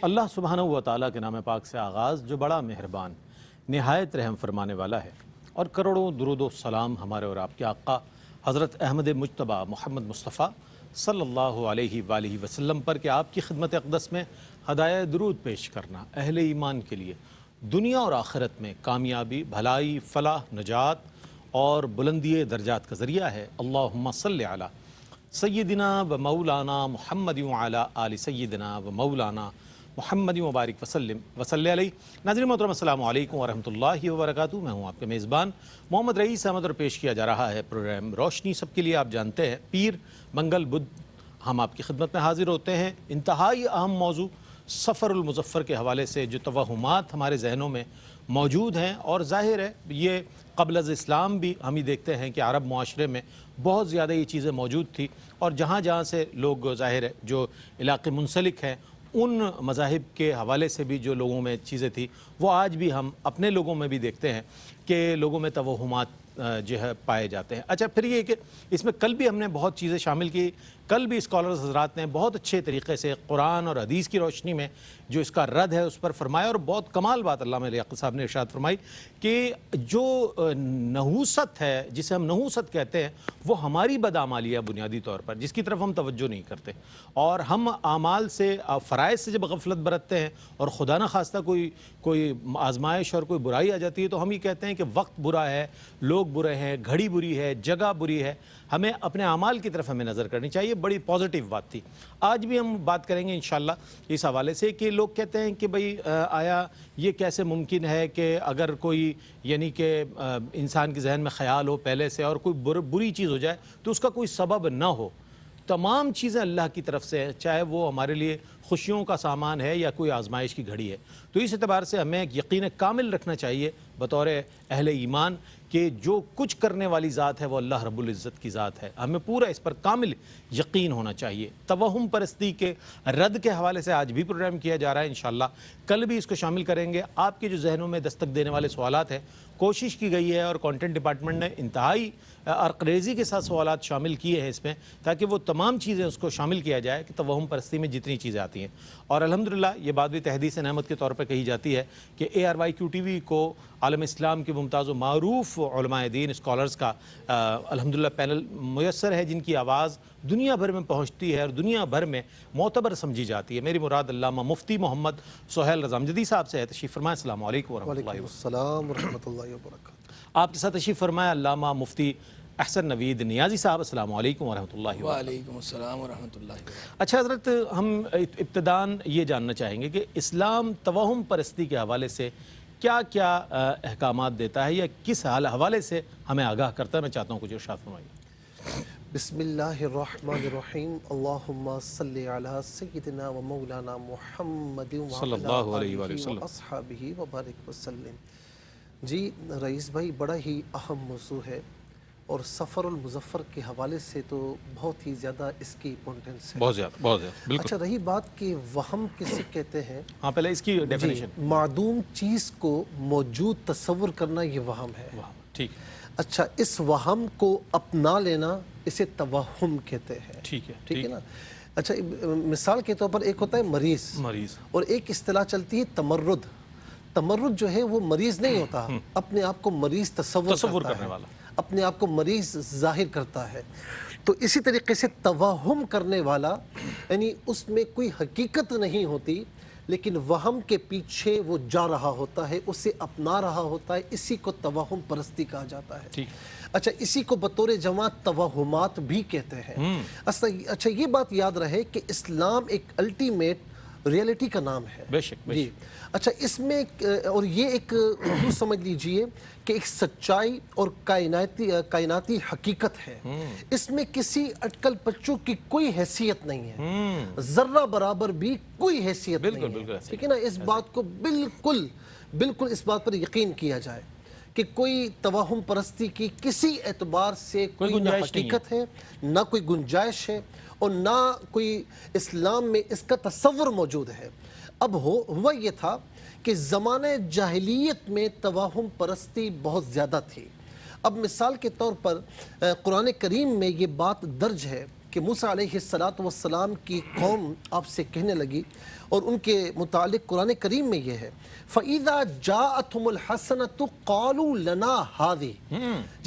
اللہ سبحانہ و تعالیٰ کے نام پاک سے آغاز جو بڑا مہربان نہایت رحم فرمانے والا ہے، اور کروڑوں درود و سلام ہمارے اور آپ کے آقا حضرت احمد مجتبیٰ محمد مصطفیٰ صلی اللہ علیہ وآلہ وسلم پر کہ آپ کی خدمت اقدس میں ہدایہ درود پیش کرنا اہل ایمان کے لیے دنیا اور آخرت میں کامیابی، بھلائی، فلاح، نجات اور بلندی درجات کا ذریعہ ہے۔ اللہم صلی علی سیدنا و مولانا محمد وعلی آل سیدنا و مولانا محمد مبارک وسلم وصلی علیہ۔ ناظرین محترم السلام علیکم ورحمۃ اللہ وبرکاتہ، میں ہوں آپ کے میزبان محمد رئیس احمد، اور پیش کیا جا رہا ہے پروگرام روشنی سب کے لیے۔ آپ جانتے ہیں پیر، منگل، بدھ ہم آپ کی خدمت میں حاضر ہوتے ہیں۔ انتہائی اہم موضوع سفر المظفر کے حوالے سے جو توہمات ہمارے ذہنوں میں موجود ہیں، اور ظاہر ہے یہ قبل از اسلام بھی ہم ہی دیکھتے ہیں کہ عرب معاشرے میں بہت زیادہ یہ چیزیں موجود تھی، اور جہاں جہاں سے لوگ ظاہر ہے جو علاقے منسلک ہیں ان مذاہب کے حوالے سے بھی جو لوگوں میں چیزیں تھیں وہ آج بھی ہم اپنے لوگوں میں بھی دیکھتے ہیں کہ لوگوں میں توہمات جو ہے پائے جاتے ہیں۔ اچھا، پھر یہ کہ اس میں کل بھی ہم نے بہت چیزیں شامل کی، کل بھی اسکالرز حضرات نے بہت اچھے طریقے سے قرآن اور حدیث کی روشنی میں جو اس کا رد ہے اس پر فرمایا، اور بہت کمال بات علامہ لیاقت صاحب نے ارشاد فرمائی کہ جو نحوست ہے، جسے ہم نحوست کہتے ہیں، وہ ہماری بدعمالی ہے بنیادی طور پر، جس کی طرف ہم توجہ نہیں کرتے، اور ہم اعمال سے، فرائض سے جب غفلت برتتے ہیں اور خدا نخواستہ کوئی آزمائش اور کوئی برائی آ جاتی ہے تو ہم یہ کہتے ہیں کہ وقت برا ہے، لوگ برے ہیں، گھڑی بری ہے، جگہ بری ہے۔ ہمیں اپنے اعمال کی طرف ہمیں نظر کرنی چاہیے، بڑی پازیٹیو بات تھی۔ آج بھی ہم بات کریں گے انشاءاللہ اس حوالے سے کہ لوگ کہتے ہیں کہ بھئی آیا یہ کیسے ممکن ہے کہ اگر کوئی یعنی کہ انسان کے ذہن میں خیال ہو پہلے سے اور کوئی بری چیز ہو جائے تو اس کا کوئی سبب نہ ہو۔ تمام چیزیں اللہ کی طرف سے ہیں، چاہے وہ ہمارے لیے خوشیوں کا سامان ہے یا کوئی آزمائش کی گھڑی ہے۔ تو اس اعتبار سے ہمیں یقین کامل رکھنا چاہیے بطور اہل ایمان کہ جو کچھ کرنے والی ذات ہے وہ اللہ رب العزت کی ذات ہے، ہمیں پورا اس پر کامل یقین ہونا چاہیے۔ توہم پرستی کے رد کے حوالے سے آج بھی پروگرام کیا جا رہا ہے، انشاءاللہ کل بھی اس کو شامل کریں گے۔ آپ کے جو ذہنوں میں دستک دینے والے سوالات ہیں، کوشش کی گئی ہے اور کانٹینٹ ڈپارٹمنٹ نے انتہائی عرقریزی کے ساتھ سوالات شامل کیے ہیں اس میں، تاکہ وہ تمام چیزیں اس کو شامل کیا جائے کہ توہم پرستی میں جتنی چیزیں آتی ہیں۔ اور الحمدللہ یہ بات بھی تحدیث نعمت کے طور پر کہی جاتی ہے کہ ARYQ TV کو عالم اسلام کے ممتاز و معروف علماء دین اسکالرز کا الحمدللہ پینل میسر ہے، جن کی آواز دنیا بھر میں پہنچتی ہے اور دنیا بھر میں معتبر سمجھی جاتی ہے۔ میری مراد علامہ مفتی محمد سہیل رضا امجدی صاحب سے ہے۔ تشریف فرمائیں۔ السلام علیکم ورحمۃ اللہ وبرکاتہ۔ السلام ورحمۃ اللہ وبرکاتہ۔ آپ کے ساتھ تشریف فرمائیں علامہ مفتی احسن نوید نیازی صاحب۔ السلام علیکم ورحمۃ اللہ وبرکاتہ۔ وعلیکم السلام ورحمۃ اللہ وبرکاتہ۔ اچھا حضرت، ہم ابتداً یہ جاننا چاہیں گے کہ اسلام توہم پرستی کے حوالے سے کیا کیا احکامات دیتا ہے یا کس حوالے سے ہمیں آگاہ کرتا ہے؟ میں چاہتا ہوں کچھ ارشاد فرمائیے۔ بسم اللہ الرحمن الرحیم۔ اللہم صلی علی سیدنا و مولانا محمد صلی اللہ علیہ وآلہ وسلم و اصحابہ وبارک وسلم۔ جی رئیس بھائی، بڑا ہی اہم موضوع ہے، اور سفر المظفر کے حوالے سے تو بہت ہی زیادہ اس کی امپورٹنس ہے، بہت زیادہ بالکل۔ اچھا رہی بات کہ وہم کسے کہتے ہیں؟ ہاں، پہلے اس کی ڈیفینیشن۔ معدوم چیز کو موجود تصور کرنا یہ وہم ہے۔ ٹھیک۔ اچھا، اس وہم کو اپنا لینا اسے توہم کہتے ہیں۔ ٹھیک ہے، ٹھیک ہے نا۔ اچھا، مثال کے طور پر ایک ہوتا ہے مریض، اور ایک اصطلاح چلتی ہے تمرد۔ تمرد جو ہے وہ مریض نہیں ہوتا، اپنے آپ کو مریض تصور کرنے والا، اپنے آپ کو مریض ظاہر کرتا ہے۔ تو اسی طریقے سے توہم کرنے والا یعنی اس میں کوئی حقیقت نہیں ہوتی، لیکن وہم کے پیچھے وہ جا رہا ہوتا ہے، اسے اپنا رہا ہوتا ہے، اسی کو توہم پرستی کہا جاتا ہے۔ اچھا، اسی کو بطور جمع توہمات بھی کہتے ہیں۔ اچھا، یہ بات یاد رہے کہ اسلام ایک الٹیمیٹ ریئلٹی کا نام ہے۔ بے شک۔ جی اچھا، اس میں اور یہ ایک یوں سمجھ لیجئے کہ ایک سچائی اور کائناتی حقیقت ہے، اس میں کسی اٹکل پچو کی کوئی حیثیت نہیں ہے، ذرہ برابر بھی کوئی حیثیت نہیں ہے۔ ٹھیک ہے نا، اس بات کو بالکل اس بات پر یقین کیا جائے کہ کوئی توہم پرستی کی کسی اعتبار سے کوئی نہ حقیقت ہے، نہ کوئی گنجائش ہے، اور نہ کوئی اسلام میں اس کا تصور موجود ہے۔ اب ہوا یہ تھا کہ زمانہ جاہلیت میں توہم پرستی بہت زیادہ تھی۔ اب مثال کے طور پر قرآن کریم میں یہ بات درج ہے کہ کہ موسیٰ علیہ السلام کی قوم آپ سے کہنے لگی اور ان کے متعلق قرآن کریم میں یہ ہے فَإِذَا جَاءَتْهُمُ الْحَسَنَةُ قَالُوا لَنَا هَذِهِ،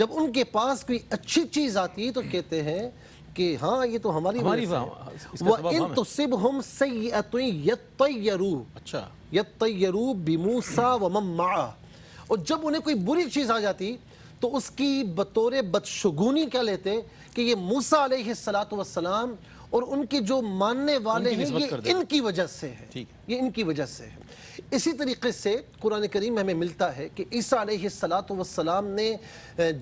جب ان کے پاس کوئی اچھی چیز آتی ہے تو کہتے ہیں کہ ہاں یہ تو ہماری وجہ سے ہے۔ وَإِن تُصِبْهُمْ سَيِّئَةٌ يَطَّيَّرُوا بِمُوسَىٰ وَمَن مَّعَهُ، اور جب انہیں کوئی بری چیز آ جاتی تو اس کی بطور بدشگونی کیا لیتے کہ یہ موسیٰ علیہ السلام اور ان کے جو ماننے والے ہیں یہ ان کی وجہ سے ہے، یہ ان کی وجہ سے ہے۔ اسی طریقے سے قرآن کریم میں ہمیں ملتا ہے کہ عیسیٰ علیہ السلام نے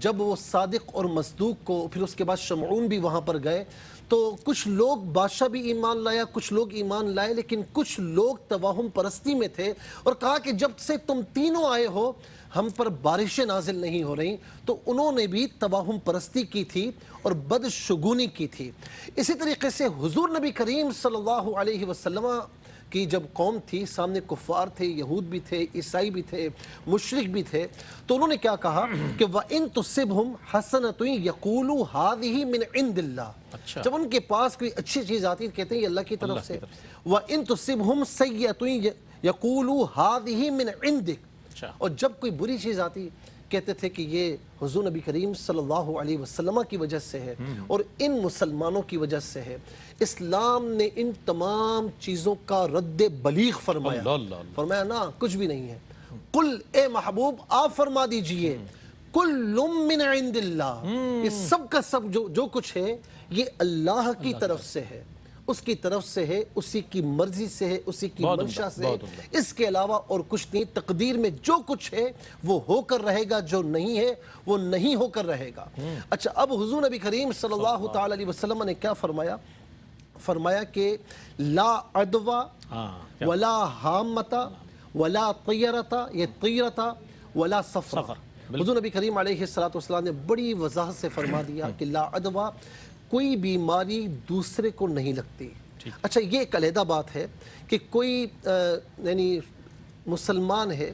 جب وہ صادق اور مصدوق کو، پھر اس کے بعد شمعون بھی وہاں پر گئے، تو کچھ لوگ بادشاہ بھی ایمان لایا، کچھ لوگ ایمان لائے، لیکن کچھ لوگ توہم پرستی میں تھے اور کہا کہ جب سے تم تینوں آئے ہو ہم پر بارشیں نازل نہیں ہو رہی، تو انہوں نے بھی توہم پرستی کی تھی اور بدشگونی کی تھی۔ اسی طریقے سے حضور نبی کریم صلی اللہ علیہ وسلم کی جب قوم تھی، سامنے کفار تھے، یہود بھی تھے، عیسائی بھی تھے، مشرک بھی تھے، تو انہوں نے کیا کہا کہ وَإِن تُصِبْهُمْ حَسَنَةٌ يَقُولُوا هَذِهِ مِنْ عِنْدِ اللَّهِ، جب ان کے پاس کوئی اچھی چیز آتی کہتے ہیں یہ اللہ کی طرف سے۔ وَإِن تُصِبْهُمْ سَيِّئَةٌ يَقُولُوا هَذِهِ مِنْ عِنْدِكَ، اور جب کوئی بری چیز آتی کہتے تھے کہ یہ حضور نبی کریم صلی اللہ علیہ وسلم کی وجہ سے ہے اور ان مسلمانوں کی وجہ سے ہے۔ اسلام نے ان تمام چیزوں کا رد بلیغ فرمایا، فرمایا نا کچھ بھی نہیں ہے، قل اے محبوب آپ فرما دیجئے کل من عند اللہ، یہ سب کا سب جو کچھ ہے یہ اللہ کی طرف سے ہے، اس کی طرف سے ہے، اسی کی مرضی سے ہے، اسی کی منشا سے ہے، اس کے علاوہ اور کچھ نہیں۔ تقدیر میں جو کچھ ہے وہ ہو کر رہے گا، جو نہیں ہے وہ نہیں ہو کر رہے گا۔ اچھا، اب حضور نبی کریم صلی اللہ تعالی علیہ وسلم نے کیا فرمایا؟ فرمایا کہ لا عدوہ ولا حامتا ولا طیرتا، یہ طیرتا ولا سفر۔ حضور نبی کریم علیہ السلام نے بڑی وضاحت سے فرما دیا کہ لا عدوہ، کوئی بیماری دوسرے کو نہیں لگتی۔ اچھا، یہ ایک علیحدہ بات ہے کہ کوئی یعنی مسلمان ہے،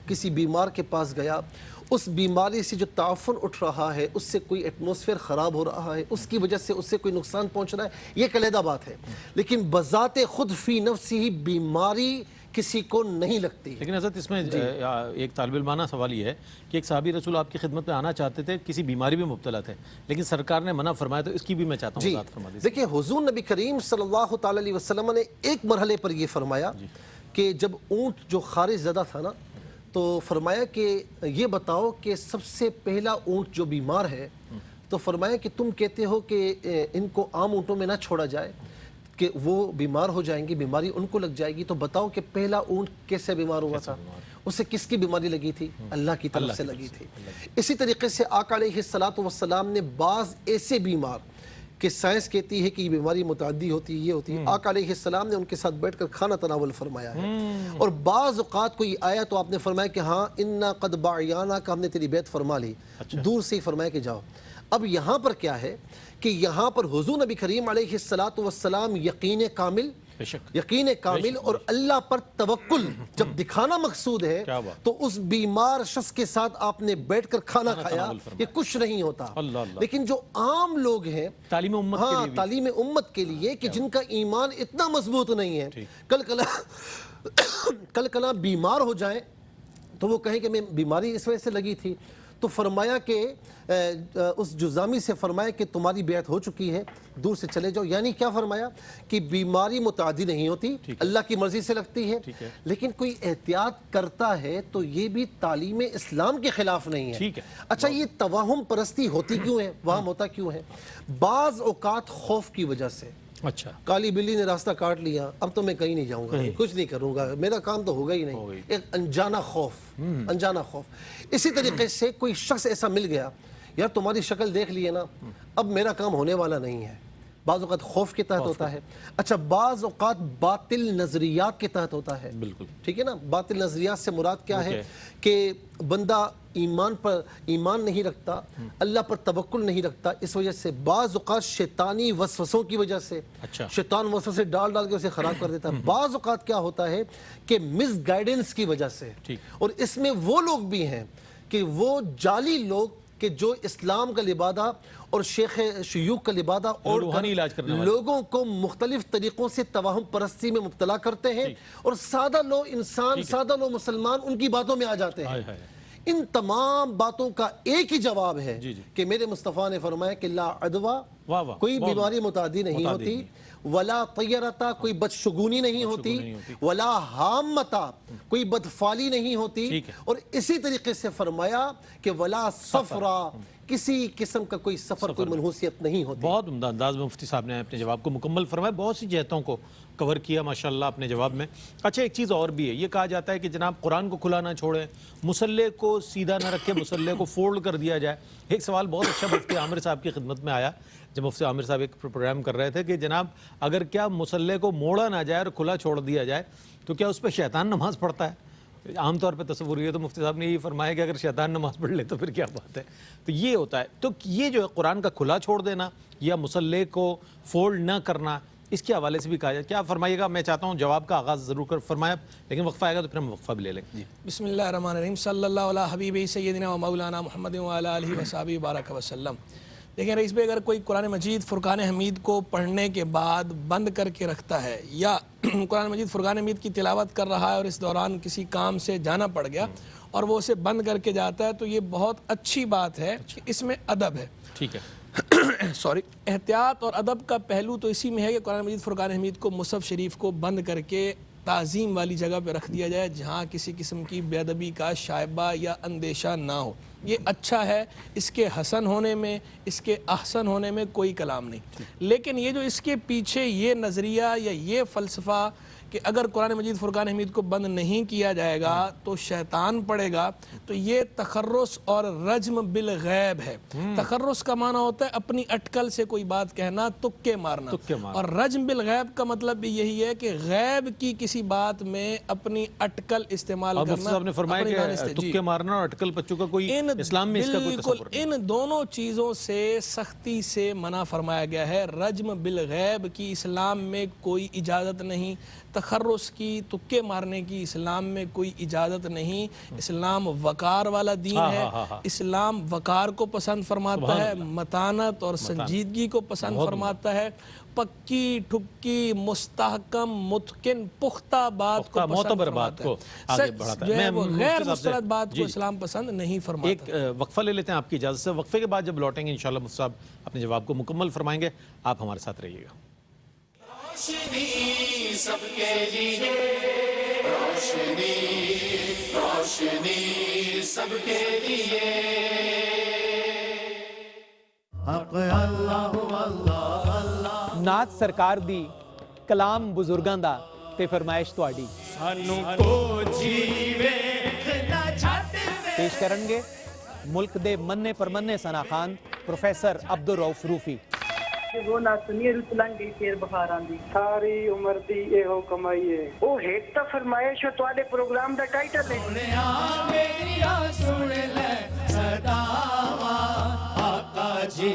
کسی بیمار کے پاس گیا، اس بیماری سے جو تعفن اٹھ رہا ہے، اس سے کوئی ایٹماسفیئر خراب ہو رہا ہے، اس کی وجہ سے اس سے کوئی نقصان پہنچ رہا ہے، یہ ایک علیحدہ بات ہے، لیکن بذات خود فی نفسی ہی بیماری کسی کو نہیں لگتی۔ لیکن حضرت اس میں ایک طالب علمانہ سوال یہ ہے کہ ایک صحابی رسول آپ کی خدمت میں آنا چاہتے تھے، کسی بیماری میں مبتلا تھے، لیکن سرکار نے منع فرمایا، تو اس کی بھی میں چاہتا ہوں وضاحت فرما دیجیے۔ دیکھیں، حضور نبی کریم صلی اللہ تعالی علیہ وسلم نے ایک مرحلے پر یہ فرمایا کہ جب اونٹ جو خارج زدہ تھا نا، تو فرمایا کہ یہ بتاؤ کہ سب سے پہلا اونٹ جو بیمار ہے، تو فرمایا کہ تم کہتے ہو کہ ان کو عام اونٹوں میں نہ چھوڑا جائے کہ وہ بیمار ہو جائیں گے، بیماری ان کو لگ جائے گی، تو بتاؤ کہ پہلا اونٹ کیسے بیمار ہوا تھا؟ اسے کس کی بیماری لگی تھی؟ اللہ کی طرف سے لگی تھی۔ اسی طریقے سے آقا علیہ السلام نے بعض ایسے بیمار کہ سائنس کہتی ہے کہ یہ بیماری متعدی ہوتی ہے، یہ ہوتی ہے، آقا علیہ السلام نے ان کے ساتھ بیٹھ کر کھانا تناول فرمایا ہے، اور بعض اوقات کوئی آیا تو آپ نے فرمایا کہ ہاں انا قد باعیانا، کہ ہم نے تیری بیعت فرما لی، دور سے ہی فرمایا کہ جاؤ۔ اب یہاں پر کیا ہے کہ یہاں پر حضور نبی کریم علیہ السلام یقین کامل اور اللہ پر توکل جب دکھانا مقصود ہے، تو اس بیمار شخص کے ساتھ آپ نے بیٹھ کر کھانا کھایا، یہ کچھ نہیں ہوتا۔ لیکن جو عام لوگ ہیں تعلیم امت کے لیے کہ جن کا ایمان اتنا مضبوط نہیں ہے، کل کلا بیمار ہو جائیں تو وہ کہیں کہ میں بیماری اس وجہ سے لگی تھی، تو فرمایا کہ اس جزامی سے فرمایا کہ تمہاری بیعت ہو چکی ہے، دور سے چلے جاؤ۔ یعنی کیا فرمایا کہ بیماری متعدی نہیں ہوتی، اللہ کی مرضی سے لگتی ہے، لیکن کوئی احتیاط کرتا ہے تو یہ بھی تعلیم اسلام کے خلاف نہیں ہے۔ اچھا، یہ توہم پرستی ہوتی کیوں ہے، وہاں ہوتا کیوں ہے؟ بعض اوقات خوف کی وجہ سے، اچھا کالی بلی نے راستہ کاٹ لیا، اب تو میں کہیں نہیں جاؤں گا، کچھ نہیں کروں گا، میرا کام تو ہوگا ہی نہیں، ایک انجانہ خوف۔ اسی طریقے سے کوئی شخص ایسا مل گیا، یار تمہاری شکل دیکھ لیے نا، اب میرا کام ہونے والا نہیں ہے، بعض اوقات خوف کے تحت ہوتا ہے۔ اچھا، بعض اوقات باطل نظریات کے تحت ہوتا ہے، بالکل ٹھیک ہے نا۔ باطل نظریات سے مراد کیا ہے کہ بندہ ایمان نہیں رکھتا، اللہ پر توکل نہیں رکھتا، اس وجہ سے بعض اوقات شیطانی وسوسوں کی وجہ سے شیطان وسوسے ڈال کے اسے خراب کر دیتا ہے۔ بعض اوقات کیا ہوتا ہے کہ مس گائیڈنس کی وجہ سے، اور اس میں وہ لوگ بھی ہیں کہ وہ جعلی لوگ کہ جو اسلام کا لبادہ اور شیخ شیوخ کا لبادہ اور روحانی علاج کرنے والے لوگوں کو مختلف طریقوں سے توہم پرستی میں مبتلا کرتے ہیں اور سادہ لو انسان سادہ لو مسلمان ان کی باتوں میں آ جاتے ہیں. ان تمام باتوں کا ایک ہی جواب ہے کہ میرے مصطفیٰ نے فرمایا کہ لا عدوہ کوئی بیماری متعدی نہیں ہوتی، ولا طیرتا کوئی بدشگونی نہیں ہوتی، ولا حامتا کوئی بدفعلی نہیں ہوتی، اور اسی طریقے سے فرمایا کہ ولا صفرا کسی قسم کا کوئی سفر کوئی منحوسیت نہیں ہوتی. بہت عمدہ انداز میں مفتی صاحب نے اپنے جواب کو مکمل فرمایا، بہت سی جہتوں کو کور کیا ماشاءاللہ اپنے جواب میں. اچھا ایک چیز اور بھی ہے، یہ کہا جاتا ہے کہ جناب قرآن کو کھلا نہ چھوڑیں، مصلے کو سیدھا نہ رکھے، مصلے کو فولڈ کر دیا جائے. ایک سوال بہت اچھا مفتی عامر صاحب کی خدمت میں آیا جب مفتی عامر صاحب ایک پروگرام کر رہے تھے کہ جناب اگر کیا مصلے کو موڑا نہ جائے اور کھلا چھوڑ دیا جائے تو کیا اس پہ شیطان نماز پڑھتا ہے؟ عام طور پہ تصور یہ تو مفتی صاحب نے یہ فرمایا کہ اگر شیطان نماز پڑھ لے تو پھر کیا بات ہے. تو یہ ہوتا ہے. تو یہ جو ہے قرآن کا کھلا چھوڑ دینا یا مصلے کو فولڈ نہ کرنا، اس کے حوالے سے بھی کہا جائے، کیا فرمائیے گا؟ میں چاہتا ہوں جواب کا آغاز ضرور کر فرمایا، لیکن وقفہ آئے گا تو پھر ہم وقفہ بھی لے لیں. جی بسم اللہ الرحمن الرحیم. صلی اللہ علیہ حبیب سیدنا و مولانا محمد وعلی آلہ وصحبہ بارک وسلم. دیکھیں رئیس بھائی، اگر کوئی قرآن مجید فرقان حمید کو پڑھنے کے بعد بند کر کے رکھتا ہے یا قرآن مجید فرقان حمید کی تلاوت کر رہا ہے اور اس دوران کسی کام سے جانا پڑ گیا اور وہ اسے بند کر کے جاتا ہے، تو یہ بہت اچھی بات ہے کہ اس میں ادب ہے. ٹھیک ہے. سوری، احتیاط اور ادب کا پہلو تو اسی میں ہے کہ قرآن مجید فرقان حمید کو مصحف شریف کو بند کر کے تعظیم والی جگہ پہ رکھ دیا جائے جہاں کسی قسم کی بے ادبی کا شائبہ یا اندیشہ نہ ہو. یہ اچھا ہے، اس کے حسن ہونے میں، اس کے احسن ہونے میں کوئی کلام نہیں. لیکن یہ جو اس کے پیچھے یہ نظریہ یا یہ فلسفہ کہ اگر قرآن مجید فرقان حمید کو بند نہیں کیا جائے گا تو شیطان پڑے گا، تو یہ تخرص اور رجم بالغیب ہے. تخرص کا معنی ہوتا ہے اپنی اٹکل سے کوئی بات کہنا، تکے مارنا، اور رجم بالغیب کا مطلب بھی یہی ہے کہ غیب کی کسی بات میں اپنی اٹکل استعمال کرنا. مفتی صاحب نے فرمایا کہ تکے مارنا اور اٹکل پچو کا کوئی اسلام میں اس کا کوئی تصور نہیں. ان دونوں چیزوں سے سختی سے منع فرمایا گیا ہے. رجم بالغیب کی اسلام میں کوئی اجازت نہیں، تخرص کی، تکے مارنے کی اسلام میں کوئی اجازت نہیں. اسلام وقار والا دین ہے. اسلام وقار کو پسند فرماتا ہے، متانت اور سنجیدگی کو پسند فرماتا ہے، پکی ٹھکی مستحکم متقن پختہ بات کو پسند فرماتا ہے. جو ہے وہ غیر مسترد بات کو اسلام پسند نہیں فرماتا. ایک وقفہ لے لیتے ہیں آپ کی اجازت سے. وقفے کے بعد جب لوٹیں گے انشاءاللہ مفتی صاحب اپنے جواب کو مکمل فرمائیں گے. آپ ہمارے ساتھ رہیے گا. روشنی سب کے لیے، روشنی روشنی سب کے لیے. حق اللہ اللہ اللہ. نعت سرکار دی، کلام بزرگاں دا تے فرمائش تواڈی. سانو کو جیوے نہ چھٹ پیش کرن گے ملک دے مننے پرمنے ثنا خان پروفیسر عبدالرؤف روفی. وہ نہ سنیے رت لنگ گئی پھر بخار آندی ساری عمر دی ایہو کمائی ہے. وہ ہیک تا فرمائش تواڈے پروگرام دا ٹائٹل ہے. سنیا میریا سن لے صداواں، آقا جی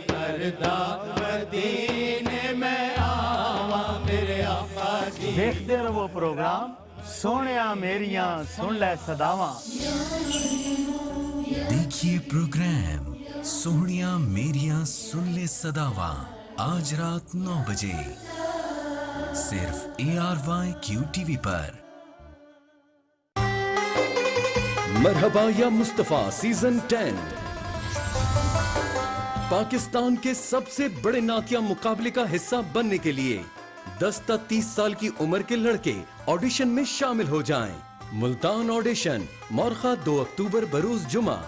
کردا مدینے میں آواں میرے آقا جی. دیکھتے رہو پروگرام سونیا میریاں سن لے صداواں. دیکھیے پروگرام سوہنیاں میریاں سن لے صداواں آج رات 9 بجے صرف ARYQ-TV پر. مرحبا یا مصطفیٰ سیزن 10 پاکستان کے سب سے بڑے نعتیہ مقابلے کا حصہ بننے کے لیے 10 تا 30 سال کی عمر کے لڑکے آڈیشن میں شامل ہو جائیں. ملتان آڈیشن مورخہ 2 اکتوبر بروز جمعہ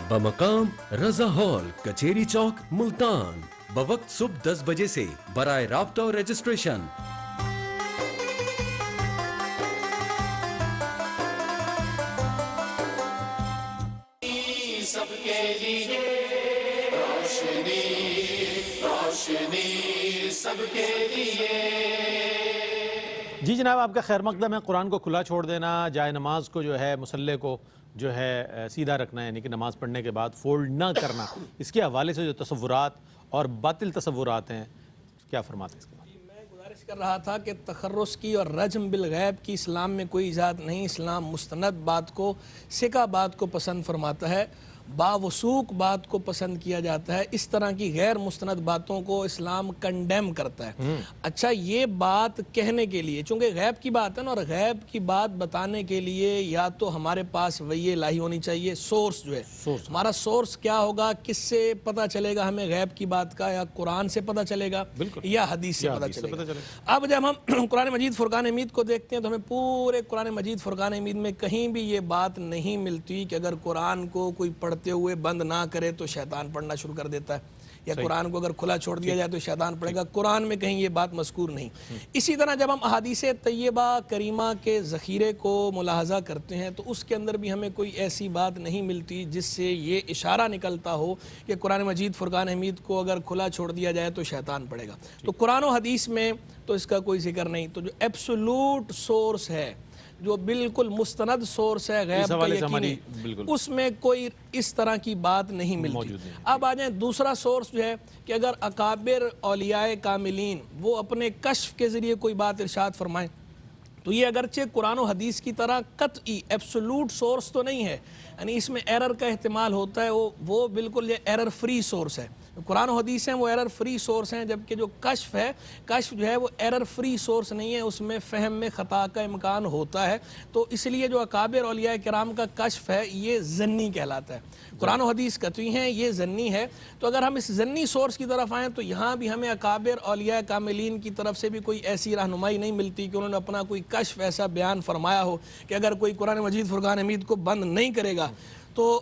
بمقام رضا ہال کچیری چوک ملتان، بوقت صبح 10 بجے سے. برائے رابطہ اور رجسٹریشن سب کے لیے، روشنی روشنی سب کے لیے. جی جناب، آپ کا خیر مقدم ہے. قرآن کو کھلا چھوڑ دینا، جائے نماز کو جو ہے مصلے کو جو ہے سیدھا رکھنا، یعنی کہ نماز پڑھنے کے بعد فولڈ نہ کرنا، اس کے حوالے سے جو تصورات اور باطل تصورات ہیں کیا فرماتے ہیں اس کے بعد؟ میں گزارش کر رہا تھا کہ تخرص کی اور رجم بالغیب کی اسلام میں کوئی اجازت نہیں. اسلام مستند بات کو، سکہ بات کو پسند فرماتا ہے. باوثوق بات کو پسند کیا جاتا ہے، اس طرح کی غیر مستند باتوں کو اسلام کنڈیم کرتا ہے۔ اچھا یہ بات کہنے کے لیے، چونکہ غیب کی بات ہے نا، اور غیب کی بات بتانے کے لیے یا تو ہمارے پاس وحی الہی ہونی چاہیے، سورس جو ہے ہمارا سورس کیا ہوگا، کس سے پتہ چلے گا ہمیں غیب کی بات کا، یا قرآن سے پتہ چلے گا یا حدیث سے پتہ چلے گا۔ اب جب ہم قرآن مجید فرقان حمید کو دیکھتے ہیں تو ہمیں پورے قرآن مجید فرقان حمید میں کہیں بھی یہ بات نہیں ملتی کہ اگر قرآن کو کوئی پڑھتے ہوئے بند نہ کرے تو شیطان پڑھنا شروع کر دیتا ہے، یا قرآن کو اگر کھلا چھوڑ دیا جائے تو شیطان پڑھے گا۔ قرآن میں کہیں یہ بات مذکور نہیں۔ اسی طرح جب ہم احادیث طیبہ کریمہ کے ذخیرے کو ملاحظہ کرتے ہیں تو اس کے اندر بھی ہمیں کوئی ایسی بات نہیں ملتی جس سے یہ اشارہ نکلتا ہو کہ قرآن مجید فرقان حمید کو اگر کھلا چھوڑ دیا جائے تو شیطان پڑھے گا۔ تو قرآن و حدیث میں تو اس کا کوئی ذکر نہیں۔ تو جو ایبسولوٹ سورس ہے، جو بالکل مستند سورس ہے غیب کا یقینی، اس میں کوئی اس طرح کی بات نہیں ملتی۔ اب آ جائیں دوسرا سورس جو ہے کہ اگر اکابر اولیاء کاملین وہ اپنے کشف کے ذریعے کوئی بات ارشاد فرمائیں تو یہ اگرچہ قرآن و حدیث کی طرح قطعی ایبسولوٹ سورس تو نہیں ہے، یعنی اس میں ایرر کا احتمال ہوتا ہے، وہ بالکل یہ ایرر فری سورس ہے۔ قرآن و حدیث ہیں وہ ایرر فری سورس ہیں، جبکہ جو کشف ہے، کشف جو ہے وہ ایرر فری سورس نہیں ہے، اس میں فہم میں خطا کا امکان ہوتا ہے۔ تو اس لیے جو اکابر اولیاء کرام کا کشف ہے یہ ظنی کہلاتا ہے۔ قرآن و حدیث قطعی ہیں، یہ ظنی ہے۔ تو اگر ہم اس ظنی سورس کی طرف آئیں تو یہاں بھی ہمیں اکابر اولیاء کاملین کی طرف سے بھی کوئی ایسی رہنمائی نہیں ملتی کہ انہوں نے اپنا کوئی کشف ایسا بیان فرمایا ہو کہ اگر کوئی قرآن مجید فرقان حمید کو بند نہیں کرے گا تو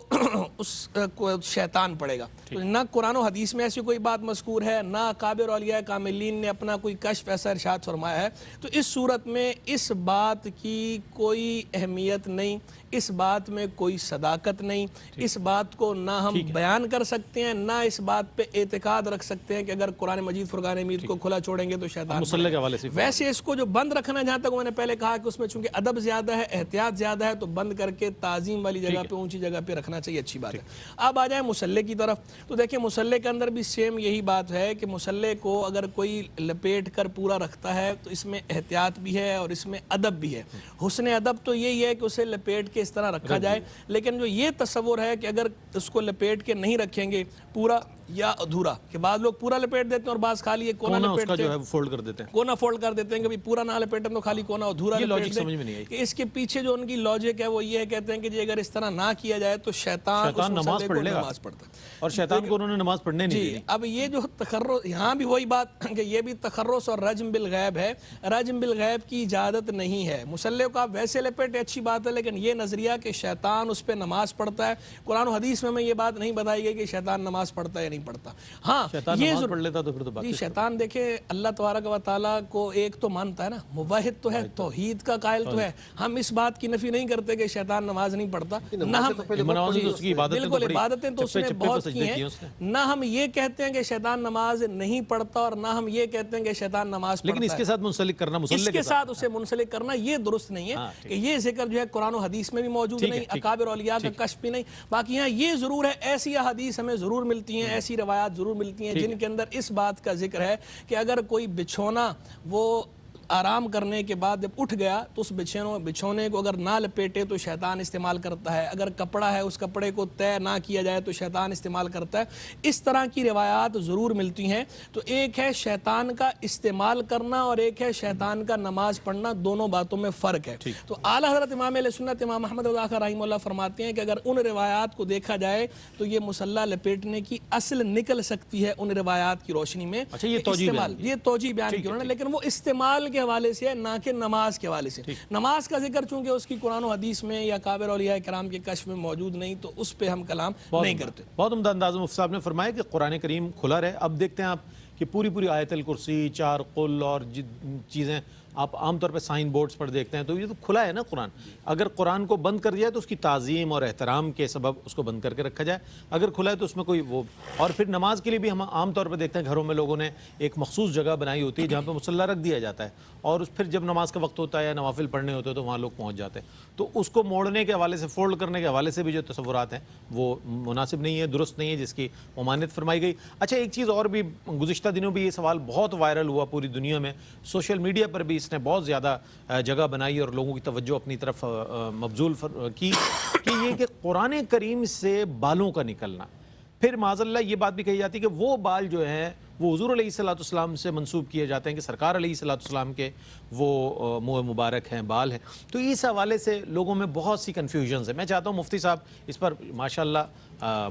اس کو شیطان پڑے گا۔ تو نہ قرآن و حدیث میں ایسی کوئی بات مذکور ہے، نہ اکابر اولیاء کاملین نے اپنا کوئی کشف ایسا ارشاد فرمایا ہے۔ تو اس صورت میں اس بات کی کوئی اہمیت نہیں، اس بات میں کوئی صداقت نہیں، اس بات کو نہ ہم بیان کر سکتے ہیں، نہ اس بات پہ اعتقاد رکھ سکتے ہیں کہ اگر قرآن مجید فرقان حمید کو کھلا چھوڑیں گے تو شیطان مصلح کے حوالے سے ویسے اس کو جو بند رکھنا، جہاں تک میں نے پہلے کہا کہ اس میں چونکہ ادب زیادہ ہے، احتیاط زیادہ ہے، تو بند کر کے تعظیم والی جگہ پہ، اونچی جگہ پہ رکھنا چاہیے، اچھی بات ہے۔ اب آ جائیں مصلح کی طرف، تو دیکھیں مصلح کے اندر بھی سیم یہی بات ہے کہ مصلح کو اگر کوئی لپیٹ کر پورا رکھتا ہے تو اس میں احتیاط بھی ہے اور اس میں ادب بھی ہے۔ حسن ادب تو یہی ہے کہ اسے لپیٹ کے اس طرح رکھا جائے، لیکن جو یہ تصور ہے کہ اگر اس کو لپیٹ کے نہیں رکھیں گے پورا یا ادھورا، کہ بعض لوگ پورا لپیٹ دیتے ہیں اور بعض خالی کونا لپیٹتے ہیں، فولڈ کر دیتے ہیں، کونا فولڈ کر دیتے ہیں کہ پورا نہ لپیٹیں تو خالی کونا ادھورا لپیٹ دیں۔ کہ اس کے پیچھے جو ان کی لاجک ہے وہ یہ ہے، کہتے ہیں کہ جی اگر اس طرح نہ کیا جائے تو شیطان نماز پڑھ لے گا، پڑھتا ہے اور شیطان کو انہوں نے نماز پڑھنے نہیں دی۔ اب یہ جو تخرص، یہاں بھی وہی بات کہ یہ بھی تخرص اور رجم بالغیب ہے، رجم بالغیب کی اجازت نہیں ہے۔ مصلح کو آپ ویسے لپیٹے اچھی بات ہے، لیکن یہ نظریہ کہ شیطان اس پہ نماز پڑھتا ہے، قرآن و حدیث میں یہ بات نہیں بتائی گئی کہ شیطان نماز پڑھتا ہے یا نہیں پڑھتا۔ ہاں یہ نماز پڑھ لیتا تو پھر تو بات جی شیطان دیکھیں اللہ تبارک و تعالیٰ کو ایک تو مانتا ہے نا، موحد تو ہے، توحید کا قائل تو ہے۔ ہم اس بات کی نفی نہیں کرتے کہ شیطان نماز نہیں پڑھتا، نہ ہم بالکل عبادتیں تو اس نے بہت کی ہیں، نہ ہم یہ کہتے ہیں کہ شیطان نماز نہیں پڑھتا اور نہ ہم یہ کہتے ہیں کہ شیطان نماز پڑھتا ہے، لیکن اس کے ساتھ منسلک کرنا، اس کے ساتھ اسے منسلک کرنا یہ درست نہیں ہے کہ یہ ذکر جو ہے قرآن و حدیث میں بھی موجود نہیں، اکابر اولیاء کا کشف بھی نہیں۔ باقی یہاں یہ ضرور ہے، ایسی احادیث ہمیں ضرور ملتی ہیں، ایسی روایات ضرور ملتی ہیں جن کے اندر اس بات کا ذکر ہے کہ اگر کوئی بچھونا وہ آرام کرنے کے بعد جب اٹھ گیا تو اس بچھونے کو اگر نہ لپیٹے تو شیطان استعمال کرتا ہے، اگر کپڑا ہے اس کپڑے کو طے نہ کیا جائے تو شیطان استعمال کرتا ہے۔ اس طرح کی روایات ضرور ملتی ہیں۔ تو ایک ہے شیطان کا استعمال کرنا اور ایک ہے شیطان کا نماز پڑھنا، دونوں باتوں میں فرق ہے۔ تو اعلیٰ حضرت امام اہل سنت امام احمد رضا خان رحمہ اللہ فرماتے ہیں کہ اگر ان روایات کو دیکھا جائے تو یہ مصلح لپیٹنے کی اصل نکل سکتی ہے ان روایات کی روشنی میں۔ یہ توجیہ بیان کی انہوں نے، لیکن وہ استعمال کے حوالے سے ہے، نہ کہ نماز کے حوالے سے۔ نماز کا ذکر چونکہ اس کی قرآن و حدیث میں یا اکابر اولیاء کرام کے کشف میں موجود نہیں، تو اس پہ ہم کلام نہیں کرتے۔ بہت عمدہ انداز میں مفتی صاحب نے فرمایا کہ قرآن کریم کھلا رہے۔ اب دیکھتے ہیں آپ کہ پوری آیت الکرسی، 4 قل اور چیزیں آپ عام طور پہ سائن بورڈز پر دیکھتے ہیں، تو یہ تو کھلا ہے نا قرآن۔ اگر قرآن کو بند کر دیا تو اس کی تعظیم اور احترام کے سبب اس کو بند کر کے رکھا جائے، اگر کھلا ہے تو اس میں کوئی وہ، اور پھر نماز کے لیے بھی ہم عام طور پہ دیکھتے ہیں گھروں میں لوگوں نے ایک مخصوص جگہ بنائی ہوتی ہے جہاں پہ مصلی رکھ دیا جاتا ہے، اور پھر جب نماز کا وقت ہوتا ہے یا نوافل پڑھنے ہوتے ہیں تو وہاں لوگ پہنچ جاتے ہیں۔ تو اس کو موڑنے کے حوالے سے، فولڈ کرنے کے حوالے سے بھی جو تصورات ہیں وہ مناسب نہیں ہے، درست نہیں ہے، جس کی ممانعت فرمائی گئی۔ اچھا ایک چیز اور بھی، گزشتہ دنوں بھی یہ سوال بہت وائرل ہوا پوری دنیا میں، سوشل میڈیا پر بھی اس نے بہت زیادہ جگہ بنائی اور لوگوں کی توجہ اپنی طرف مبذول کی کہ یہ کہ قرآن کریم سے بالوں کا نکلنا، پھر معاذاللہ یہ بات بھی کہی جاتی ہے کہ وہ بال جو ہیں وہ حضور علیہ الصلوۃ والسلام سے منسوب کیے جاتے ہیں کہ سرکار علیہ الصلوۃ والسلام کے وہ منہ مبارک ہیں، بال ہیں. تو اس حوالے سے لوگوں میں بہت سی کنفیوژنز ہیں. میں چاہتا ہوں مفتی صاحب اس پر ماشاءاللہ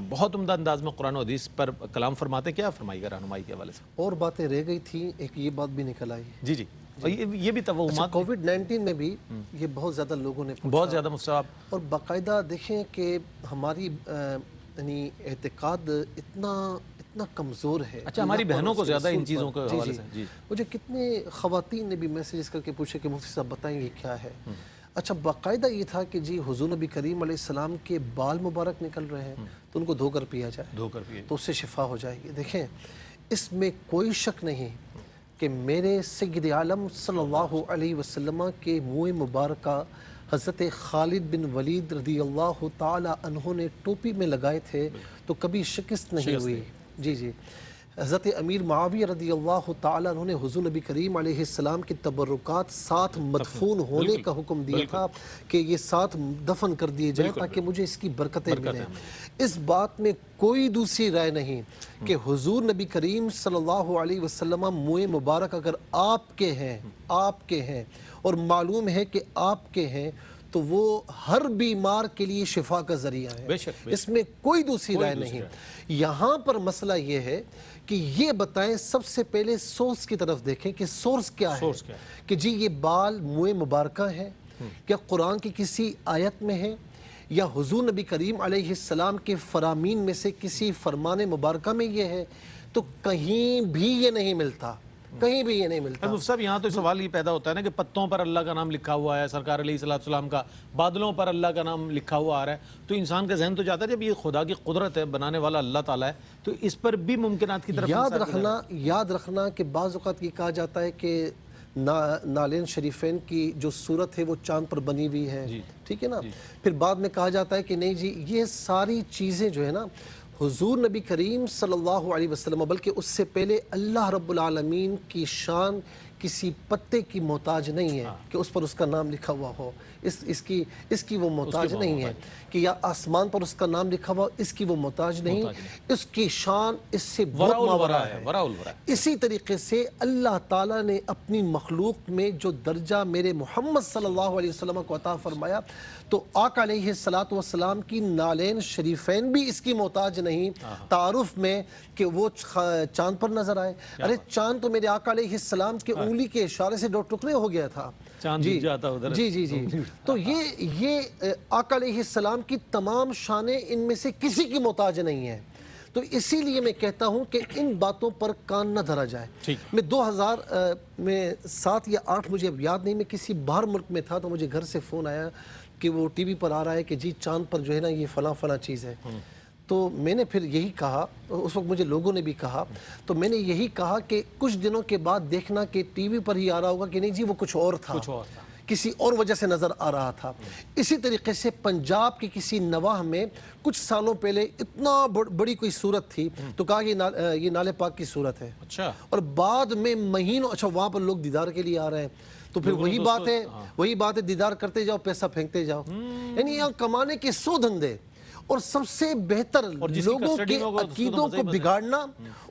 بہت عمدہ انداز میں قرآن و حدیث پر کلام فرماتے ہیں. کیا فرمائی گا رہنمائی کے حوالے سے؟ اور باتیں رہ گئی تھیں، ایک یہ بات بھی نکل آئی. جی جی، اور یہ بھی توہمات کووڈ 19 میں بھی یہ بہت زیادہ لوگوں نے پوچھا، بہت زیادہ مفتی صاحب. اور باقاعدہ دیکھیں کہ ہماری یعنی اعتقاد اتنا کمزور ہے. اچھا، ہماری بہنوں کو زیادہ ان چیزوں کے حوالے سے. جی، مجھے کتنے خواتین نے بھی میسیجز کر کے پوچھے کہ مفتی صاحب بتائیں یہ کیا ہے. اچھا، باقاعدہ یہ تھا کہ جی حضور نبی کریم علیہ السلام کے بال مبارک نکل رہے ہیں تو ان کو دھو کر پیا جائے تو اس سے شفا ہو جائے گی. دیکھیں، اس میں کوئی شک نہیں کہ میرے سید عالم صلی اللہ علیہ وسلم کے منہ مبارکہ حضرت خالد بن ولید رضی اللہ تعالی عنہ نے ٹوپی میں لگائے تھے تو کبھی شکست نہیں ہوئی. جی جی، حضرت امیر معاویہ رضی اللہ تعالیٰ عنہ نے حضور نبی کریم علیہ السلام کی تبرکات ساتھ مدفون ہونے کا حکم دیا تھا کہ یہ ساتھ دفن کر دیے جائیں تاکہ مجھے اس کی برکتیں ملیں. اس بات میں کوئی دوسری رائے نہیں کہ حضور نبی کریم صلی اللہ علیہ وسلم منہ مبارک اگر آپ کے ہیں اور معلوم ہے کہ آپ کے ہیں تو وہ ہر بیمار کے لیے شفا کا ذریعہ ہے. اس میں کوئی دوسری رائے نہیں. یہاں پر مسئلہ یہ ہے کہ یہ بتائیں، سب سے پہلے سورس کی طرف دیکھیں کہ سورس کیا ہے. کہ جی یہ بال منہ مبارکہ ہیں، کیا قرآن کی کسی آیت میں ہے یا حضور نبی کریم علیہ السلام کے فرامین میں سے کسی فرمان مبارکہ میں یہ ہے؟ تو کہیں بھی یہ نہیں ملتا، کہیں بھی یہ نہیں ملتا. مفتی صاحب، یہاں تو سوال یہ پیدا ہوتا ہے نا کہ پتوں پر اللہ کا نام لکھا ہوا ہے، سرکار علیہ الصلوۃ والسلام کا بادلوں پر اللہ کا نام لکھا ہوا آ رہا ہے، تو انسان کا ذہن تو جاتا ہے جب یہ خدا کی قدرت ہے، بنانے والا اللہ تعالیٰ ہے، تو اس پر بھی ممکنات کی طرف یاد رکھنا کہ بعض اوقات یہ کہا جاتا ہے کہ نالین شریفین کی جو صورت ہے وہ چاند پر بنی ہوئی ہے. ٹھیک ہے نا. پھر بعد میں کہا جاتا ہے کہ نہیں جی یہ ساری چیزیں جو ہے نا حضور نبی کریم صلی اللہ علیہ وسلم بلکہ اس سے پہلے اللہ رب العالمین کی شان کسی پتے کی محتاج نہیں ہے کہ اس پر اس کا نام لکھا ہوا ہو. اس کی وہ محتاج نہیں ہے کہ یا آسمان پر اس کا نام لکھا ہوا، اس کی وہ محتاج نہیں. اس کی شان اس سے بہت ماورا ہے. اسی طریقے سے اللہ تعالیٰ نے اپنی مخلوق میں جو درجہ میرے محمد صلی اللہ علیہ وسلم کو عطا فرمایا تو آقا علیہ الصلوۃ والسلام کی نالین شریفین بھی اس کی محتاج نہیں تعارف میں کہ وہ چاند پر نظر آئے. ارے چاند تو میرے آقا علیہ السلام کے انگلی کے اشارے سے 2 ٹکڑے ہو گیا تھا. جی تو یہ آقا علیہ السلام کی تمام شانیں ان میں سے کسی کی محتاج نہیں ہیں. تو اسی لیے میں کہتا ہوں کہ ان باتوں پر کان نہ دھرا جائے. میں 2007 یا 8 مجھے اب یاد نہیں، میں کسی باہر ملک میں تھا تو مجھے گھر سے فون آیا کہ وہ ٹی وی پر آ رہا ہے کہ جی چاند پر جو ہے نا یہ فلاں چیز ہے. تو میں نے پھر یہی کہا، اس وقت مجھے لوگوں نے بھی کہا، تو میں نے یہی کہا کہ کچھ دنوں کے بعد دیکھنا کہ ٹی وی پر ہی آ رہا ہوگا کہ نہیں جی وہ کچھ اور تھا، کسی اور وجہ سے نظر آ رہا تھا. اسی طریقے سے پنجاب کی کسی نواح میں کچھ سالوں پہلے اتنا بڑی کوئی صورت تھی تو کہا یہ نالے پاک کی صورت ہے. اور بعد میں مہینوں وہاں پر لوگ دیدار کے لیے آ رہے ہیں. تو پھر وہی بات ہے دیدار کرتے جاؤ، پیسہ پھینکتے جاؤ. یعنی یہاں کمانے کے 100 دھندے، اور سب سے بہتر لوگوں کے عقیدوں کو بگاڑنا،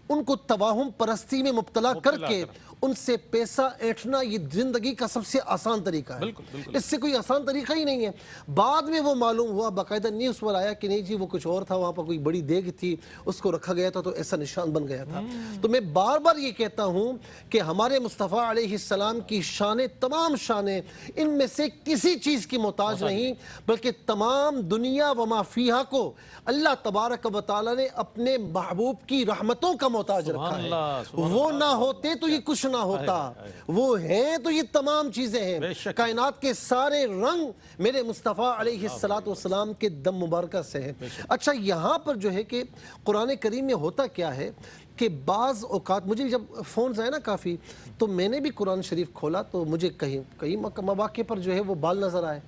ان کو توہم پرستی میں مبتلا کر کے ان سے پیسہ ایٹھنا، یہ زندگی کا سب سے آسان طریقہ ہے. اس سے کوئی آسان طریقہ ہی نہیں ہے. بعد میں وہ معلوم ہوا، باقاعدہ نیوز پر آیا کہ نہیں جی وہ کچھ اور تھا، وہاں پر کوئی بڑی دیگ تھی، اس کو رکھا گیا تھا تو ایسا نشان بن گیا تھا. تو میں بار بار یہ کہتا ہوں کہ ہمارے مصطفیٰ علیہ السلام کی شانیں، تمام شانیں، ان میں سے کسی چیز کی محتاج نہیں، بلکہ تمام دنیا و ما فیہا کو اللہ تبارک و تعالی نے اپنے محبوب کی رحمتوں کا محتاج رکھا ہے. وہ نہ ہوتے تو یہ کچھ نہ ہوتا، وہ ہیں تو یہ تمام چیزیں ہیں. کائنات کے سارے رنگ میرے مصطفیٰ علیہ السلام کے دم مبارکہ سے ہیں. اچھا، یہاں پر جو ہے کہ قرآن کریم میں ہوتا کیا ہے کہ بعض اوقات مجھے جب فونز آئے نا کافی، تو میں نے بھی قرآن شریف کھولا تو مجھے کئی مواقع پر جو ہے وہ بال نظر آئے.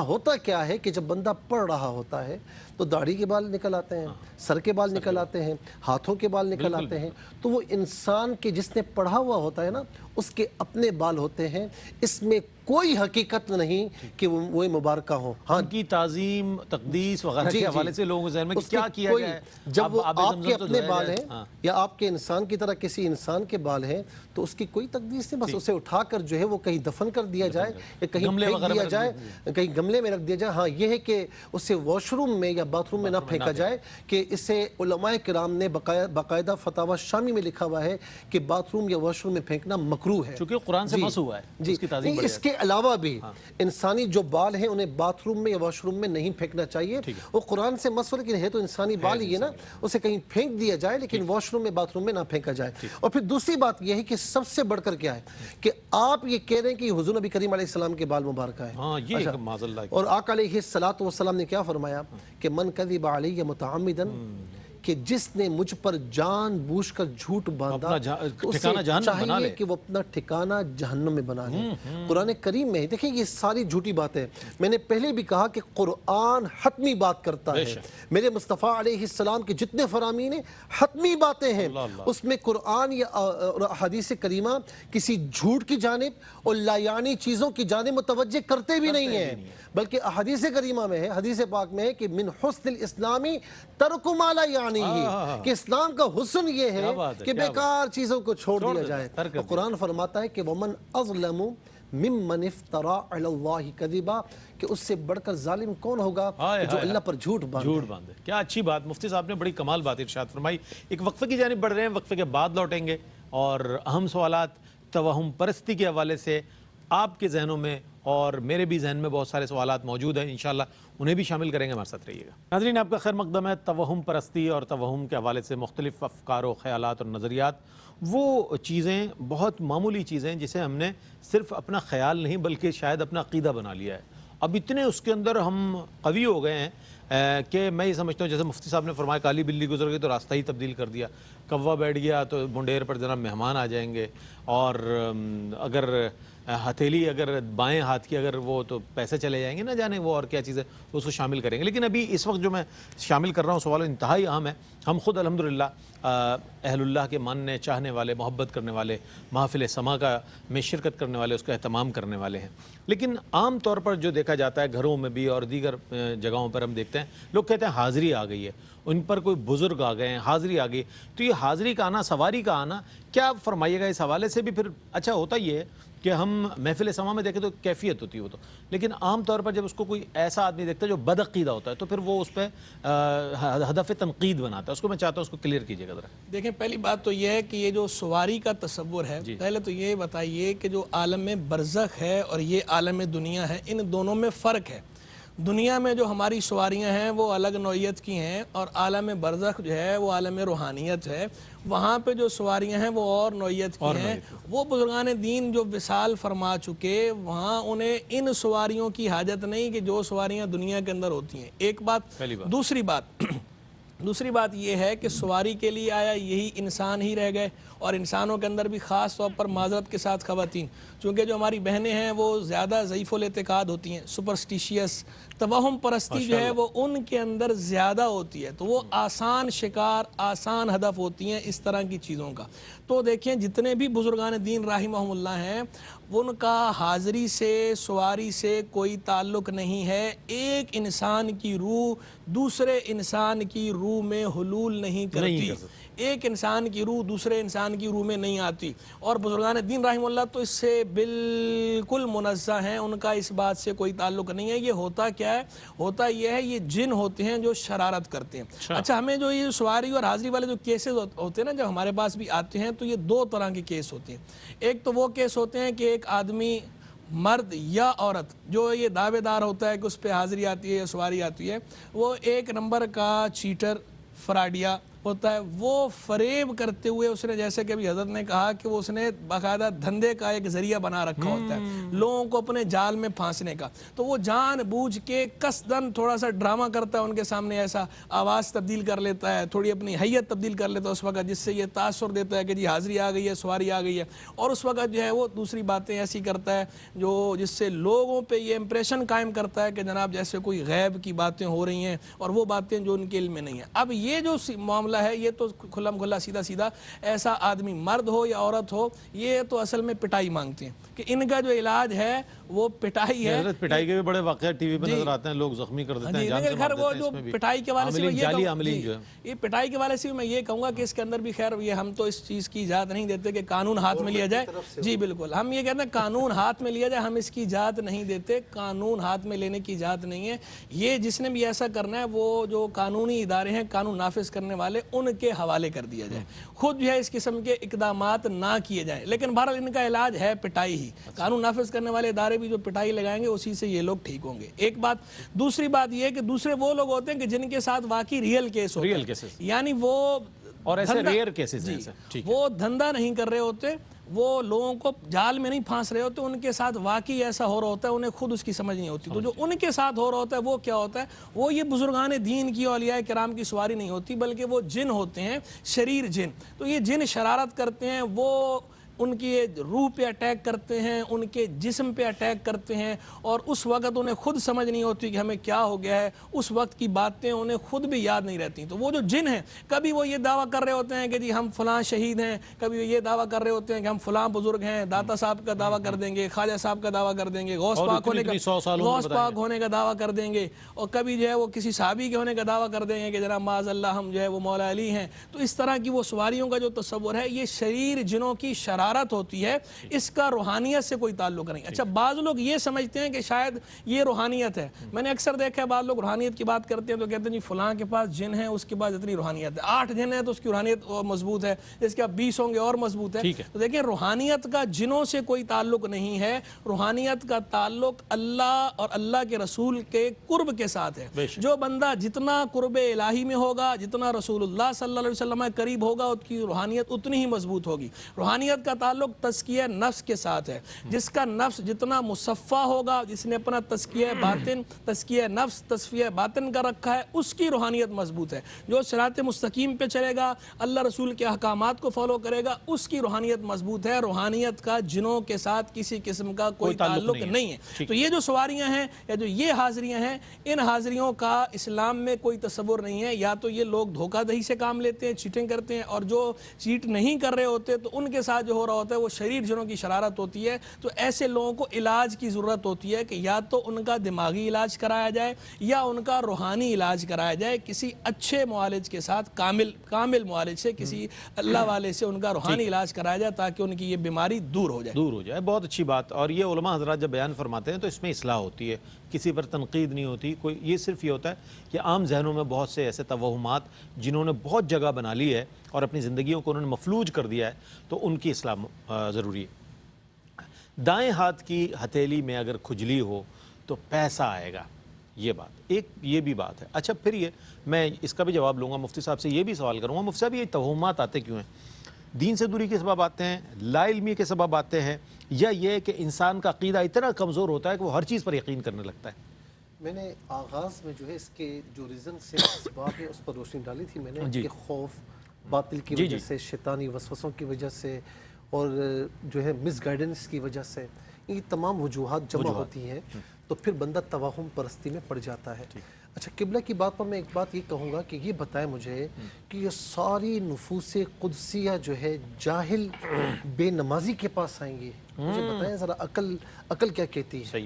ہوتا کیا ہے کہ جب بندہ پڑھ رہا ہوتا ہے تو داڑھی کے بال نکل آتے ہیں، سر کے بال نکل آتے ہیں، ہاتھوں کے بال نکل آتے ہیں. تو وہ انسان کے جس نے پڑھا ہوا ہوتا ہے نا اس کے اپنے بال ہوتے ہیں، اس میں کوئی حقیقت نہیں کہ وہ مبارکہ ہوں. ہاں ان کی تعظیم تقدیس وغیرہ کے حوالے سے لوگوں کے ذہن میں کیا کیا جائے؟ جب وہ آپ کے اپنے بال ہیں یا آپ کے انسان کی طرح کسی انسان کے بال ہیں تو اس کی کوئی تقدیس نہیں، بس اسے اٹھا کر جو ہے وہ کہیں دفن کر دیا جائے یا کہیں پھینک دیا جائے، کہیں گملے میں رکھ دیا جائے. ہاں یہ ہے کہ اسے واش روم میں یا باتھ روم میں نہ پھینکا جائے، کہ اسے علماء کرام نے باقاعدہ فتاوی شامی میں لکھا ہوا ہے کہ باتھ روم یا واش روم میں پھینکنا مکروہ ہے، چونکہ قرآن سے مس ہوا ہے. جی. اس کے علاوہ بھی انسانی جو بال ہیں انہیں باتھ روم میں یا واش روم میں نہیں پھینکنا چاہیے. وہ قرآن سے مس ہو لیکن ہے تو انسانی بال ہی ہے نا، اسے کہیں پھینک دیا جائے لیکن واش روم میں باتھ روم میں نہ پھینکا جائے. اور پھر دوسری بات یہ ہے کہ سب سے بڑھ کر کیا ہے کہ آپ یہ کہہ رہے ہیں کہ حضور نبی کریم علیہ السلام کے بال مبارکہ ہیں. اور آقا علیہ الصلوۃ والسلام نے کیا فرمایا کہ من کذب علی متعمدا، کہ جس نے مجھ پر جان بوجھ کر جھوٹ باندھا تو اسے چاہیے کہ وہ اپنا ٹھکانہ جہنم میں بنا لے. قرآن کریم میں دیکھیں یہ ساری جھوٹی باتیں، میں نے پہلے بھی کہا کہ قرآن حتمی بات کرتا ہے. میرے مصطفیٰ علیہ السلام کے جتنے فرامین ہیں حتمی باتیں ہیں، اس میں قرآن یا حدیث کریمہ کسی جھوٹ کی جانب اور لا یعنی چیزوں کی جانب متوجہ کرتے بھی نہیں ہیں، بلکہ حدیث کریمہ میں ہے، حدیث پاک میں ہے کہ من حسن الاسلامی ترک ما لا یعنی، کہ اسلام کا حسن یہ ہے کہ بیکار چیزوں کو چھوڑ دیا جائے. اور قرآن فرماتا ہے کہ ومن اظلم ممن افترا علی اللہ کذبا، کہ اس سے بڑھ کر ظالم کون ہوگا جو اللہ پر جھوٹ باندھے. کیا اچھی بات مفتی صاحب نے بڑی کمال بات ارشاد فرمائی. ایک وقفے کی جانب بڑھ رہے ہیں، وقفے کے بعد لوٹیں گے اور اہم سوالات توہم پرستی کے حوالے سے آپ کے ذہنوں میں اور میرے بھی ذہن میں بہت سارے سوالات موجود ہیں، انشاءاللہ انہیں بھی شامل کریں گے. ہمارے ساتھ رہیے گا. ناظرین آپ کا خیر مقدم ہے. توہم پرستی اور توہم کے حوالے سے مختلف افکار و خیالات اور نظریات، وہ چیزیں بہت معمولی چیزیں جسے ہم نے صرف اپنا خیال نہیں بلکہ شاید اپنا عقیدہ بنا لیا ہے. اب اتنے اس کے اندر ہم قوی ہو گئے ہیں کہ میں یہ سمجھتا ہوں جیسے مفتی صاحب نے فرمایا کالی بلی گزر گئی تو راستہ ہی تبدیل کر دیا، کوا بیٹھ گیا تو منڈیر پر جناب مہمان آ جائیں گے، اور اگر ہتھیلی اگر بائیں ہاتھ کی اگر وہ تو پیسے چلے جائیں گے، نہ جانے وہ اور کیا چیزیں اس کو شامل کریں گے. لیکن ابھی اس وقت جو میں شامل کر رہا ہوں سوال انتہائی اہم ہے. ہم خود الحمدللہ اہل اللہ کے ماننے چاہنے والے، محبت کرنے والے، محافل سما کا میں شرکت کرنے والے، اس کا اہتمام کرنے والے ہیں. لیکن عام طور پر جو دیکھا جاتا ہے گھروں میں بھی اور دیگر جگہوں پر ہم دیکھتے ہیں لوگ کہتے ہیں حاضری آ گئی ہے، ان پر کوئی بزرگ آ گئے ہیں، حاضری آ گئی. تو یہ حاضری کا آنا، سواری کا آنا، کیا فرمائیے گا اس حوالے سے بھی؟ پھر اچھا ہوتا یہ ہے کہ ہم محفل سما میں دیکھیں تو کیفیت ہوتی ہے وہ تو، لیکن عام طور پر جب اس کو کوئی ایسا آدمی دیکھتا ہے جو بدعقیدہ ہوتا ہے تو پھر وہ اس پہ ہدف تنقید بناتا ہے. اس کو میں چاہتا ہوں اس کو کلیئر کیجیے گا ذرا. دیکھیں پہلی بات تو یہ ہے کہ یہ جو سواری کا تصور ہے، پہلے تو یہ بتائیے کہ جو عالم برزخ ہے اور یہ عالم دنیا ہے، ان دونوں میں فرق ہے. دنیا میں جو ہماری سواریاں ہیں وہ الگ نوعیت کی ہیں، اور عالم برزخ جو ہے وہ عالم روحانیت ہے. وہاں پہ جو سواریاں ہیں وہ اور نوعیت کی ہیں. وہ بزرگان دین جو وصال فرما چکے، وہاں انہیں ان سواریوں کی حاجت نہیں کہ جو سواریاں دنیا کے اندر ہوتی ہیں. ایک بات. دوسری بات یہ ہے کہ سواری کے لیے آیا یہی انسان ہی رہ گئے، اور انسانوں کے اندر بھی خاص طور پر معذرت کے ساتھ خواتین، چونکہ جو ہماری بہنیں ہیں وہ زیادہ ضعیف الاعتقاد ہوتی ہیں، سپرسٹیشیس، توہم پرستی جو ہے وہ ان کے اندر زیادہ ہوتی ہے، تو وہ آسان شکار، آسان ہدف ہوتی ہیں اس طرح کی چیزوں کا. تو دیکھیں جتنے بھی بزرگان دین رحمہم اللہ ہیں ان کا حاضری سے، سواری سے کوئی تعلق نہیں ہے. ایک انسان کی روح دوسرے انسان کی روح میں حلول نہیں کرتی، ایک انسان کی روح دوسرے انسان کی روح میں نہیں آتی. اور بزرگان دین رحمہ اللہ تو اس سے بالکل منزہ ہیں، ان کا اس بات سے کوئی تعلق نہیں ہے. یہ ہوتا کیا ہے؟ ہوتا یہ ہے یہ جن ہوتے ہیں جو شرارت کرتے ہیں. اچھا ہمیں جو یہ سواری اور حاضری والے جو کیسز ہوتے ہیں نا، جب ہمارے پاس بھی آتے ہیں تو یہ دو طرح کے کیس ہوتے ہیں. ایک تو وہ کیس ہوتے ہیں کہ ایک آدمی، مرد یا عورت، جو یہ دعوے دار ہوتا ہے کہ اس پہ حاضری آتی ہے یا سواری آتی ہے، وہ ایک نمبر کا چیٹر، فراڈیا ہوتا ہے. وہ فریب کرتے ہوئے اس نے، جیسے کہ ابھی حضرت نے کہا کہ وہ اس نے باقاعدہ دھندے کا ایک ذریعہ بنا رکھا ہوتا ہے لوگوں کو اپنے جال میں پھانسنے کا. تو وہ جان بوجھ کے قصدن تھوڑا سا ڈرامہ کرتا ہے ان کے سامنے، ایسا آواز تبدیل کر لیتا ہے، تھوڑی اپنی حیت تبدیل کر لیتا ہے اس وقت، جس سے یہ تاثر دیتا ہے کہ جی حاضری آ گئی ہے، سواری آ گئی ہے. اور اس وقت جو ہے وہ دوسری باتیں ایسی کرتا ہے جو جس سے لوگوں پہ یہ امپریشن قائم کرتا ہے کہ جناب جیسے کوئی غیب کی باتیں ہو رہی ہیں اور وہ باتیں جو ان کے علم میں نہیں ہیں. اب یہ جو معاملہ معاملہ ہے یہ تو کھلم کھلا سیدھا سیدھا ایسا آدمی مرد ہو یا عورت ہو یہ تو اصل میں پٹائی مانگتے ہیں کہ ان کا جو علاج ہے وہ پٹائی ہے. حضرت پٹائی کے بھی بڑے واقعات ٹی وی پہ نظر آتے ہیں, لوگ زخمی کر دیتے ہیں, جان سے مار دیتے ہیں. اس میں بھی پٹائی کے والے سے جعلی عاملین جو ہے, یہ پٹائی کے والے سے بھی میں یہ کہوں گا کہ اس کے اندر بھی خیر یہ ہم تو اس چیز کی اجازت نہیں دیتے کہ قانون ہاتھ میں لیا جائے. جی بالکل, ہم یہ کہتے ہیں قانون ہاتھ میں لیا جائے, ہم اس کی اجازت نہیں دیتے, قانون ہاتھ میں لینے کی اجازت نہیں ہے. یہ جس نے بھی ایسا کرنا ہے وہ جو قانونی ادارے ہیں قانون نافذ کرنے والے ان کے حوالے کر دیا جائے, خود جو ہے اس قسم کے اقدامات نہ کیے جائیں. لیکن بہرحال ان کا علاج ہے پٹائی ہی, قانون نافذ کرنے والے ادارے بھی جو پٹائی لگائیں گے اسی سے یہ لوگ ٹھیک ہوں گے. ایک بات. دوسری بات یہ کہ دوسرے وہ لوگ ہوتے ہیں کہ جن کے ساتھ واقعی ریئل کیس ہوتے ہیں, یعنی وہ اور ایسے ریئر کیسز ہیں, وہ دھندا نہیں کر رہے ہوتے, وہ لوگوں کو جال میں نہیں پھانس رہے ہوتے, ان کے ساتھ واقعی ایسا ہو رہا ہوتا ہے, انہیں خود اس کی سمجھ نہیں ہوتی. تو جو ان کے ساتھ ہو رہا ہوتا ہے وہ کیا ہوتا ہے, وہ یہ بزرگان دین کی اولیاء کرام کی سواری نہیں ہوتی بلکہ وہ جن ہوتے ہیں, شریر جن. تو یہ جن شرارت کرتے ہیں, وہ ان کی روح پہ اٹیک کرتے ہیں, ان کے جسم پہ اٹیک کرتے ہیں, اور اس وقت انہیں خود سمجھ نہیں ہوتی کہ ہمیں کیا ہو گیا ہے, اس وقت کی باتیں انہیں خود بھی یاد نہیں رہتی. تو وہ جو جن ہیں کبھی وہ یہ دعویٰ کر رہے ہوتے ہیں کہ جی ہم فلاں شہید ہیں, کبھی وہ یہ دعویٰ کر رہے ہوتے ہیں کہ ہم فلاں بزرگ ہیں, داتا صاحب کا دعویٰ کر دیں گے, خواجہ صاحب کا دعویٰ کر دیں گے, غوث پاک ہونے کا دعویٰ کر دیں گے, اور کبھی جو ہے وہ کسی صحابی کے ہونے کا دعویٰ کر دیں گے کہ جناب معاذ اللہ ہم جو ہے وہ مولا علی ہیں. تو اس طرح کی وہ سواریوں کا جو تصور ہے یہ شریر جنوں کی شرارت ہوتی ہے, اس کا روحانیت سے کوئی تعلق نہیں. اچھا, بعض لوگ یہ سمجھتے ہیں کہ شاید یہ روحانیت ہے. میں نے اکثر دیکھا ہے بعض لوگ روحانیت کی بات کرتے ہیں تو کہتے ہیں جی فلاں کے پاس جن ہے, اس کے پاس اتنی روحانیت ہے, 8 جن ہے تو اس کی روحانیت مضبوط ہے, اس کے 20 ہوں گے اور مضبوط ہے. تو دیکھیں روحانیت کا جنوں سے کوئی تعلق نہیں ہے, روحانیت کا تعلق اللہ اور اللہ کے رسول کے قرب کے ساتھ ہے. جو بندہ جتنا قرب الہی میں ہوگا, جتنا رسول اللہ صلی اللہ علیہ وسلم قریب ہوگا, اس کی روحانیت اتنی ہی مضبوط ہوگی. روحانیت کا تعلق تزکیہ نفس کے ساتھ ہے. جس کا نفس جتنا مصفہ ہوگا, جس نے اپنا تزکیہ باطن, تزکیہ نفس, تصفیہ باطن کا رکھا ہے, اس کی روحانیت مضبوط ہے. جو صراط مستقیم پہ چلے گا, اللہ رسول کے احکامات کو فالو کرے گا, اس کی روحانیت مضبوط ہے. روحانیت کا جنوں کے ساتھ کسی قسم کا کوئی تعلق نہیں ہے. تو یہ جو سواریاں ہیں یا جو یہ حاضریاں ہیں, ان حاضریوں کا اسلام میں کوئی تصور نہیں ہے. یا تو یہ لوگ دھوکہ دہی سے کام لیتے ہیں, چیٹنگ کرتے ہیں, اور جو چیٹ نہیں کر رہے ہوتے تو ان کے ساتھ جو ہو رہا ہوتا ہے وہ شریر جنوں کی شرارت ہوتی ہے. تو ایسے لوگوں کو علاج کی ضرورت ہوتی ہے کہ یا تو ان کا دماغی علاج کرایا جائے یا ان کا روحانی علاج کرایا جائے, کسی اچھے معالج کے ساتھ, کامل معالج سے, کسی اللہ والے سے ان کا روحانی علاج کرایا جائے تاکہ ان کی یہ بیماری دور ہو جائے. بہت اچھی بات. اور یہ علماء حضرات جب بیان فرماتے ہیں تو اس میں اصلاح ہوتی ہے, کسی پر تنقید نہیں ہوتی. کوئی یہ صرف یہ ہوتا ہے کہ عام ذہنوں میں بہت سے ایسے توہمات جنہوں نے بہت جگہ بنا لی ہے اور اپنی زندگیوں کو انہوں نے مفلوج کر دیا ہے, تو ان کی اصلاح ضروری ہے. دائیں ہاتھ کی ہتھیلی میں اگر کھجلی ہو تو پیسہ آئے گا, یہ بات ایک یہ بھی بات ہے. اچھا, پھر یہ میں اس کا بھی جواب لوں گا, مفتی صاحب سے یہ بھی سوال کروں گا, مفتی صاحب یہ توہمات آتے کیوں ہیں؟ دین سے دوری کے سبب آتے ہیں, لا علمی کے سبب آتے ہیں, یا یہ کہ انسان کا عقیدہ اتنا کمزور ہوتا ہے کہ وہ ہر چیز پر یقین کرنے لگتا ہے؟ میں نے آغاز میں جو ہے اس کے جو ریزن سے اسباب ہے اس پر روشنی ڈالی تھی میں نے, کہ خوف, باطل کی وجہ سے, شیطانی وسوسوں کی وجہ سے, اور جو ہے مس گائیڈنس کی وجہ سے, یہ تمام وجوہات جمع ہوتی ہیں تو پھر بندہ توہم پرستی میں پڑ جاتا ہے. اچھا, قبلہ کی بات پر میں ایک بات یہ کہوں گا کہ یہ بتائیں مجھے کہ یہ ساری نفوس قدسیہ جو ہے جاہل بے نمازی کے پاس آئیں گے؟ مجھے بتائیں ذرا, عقل کیا کہتی ہے؟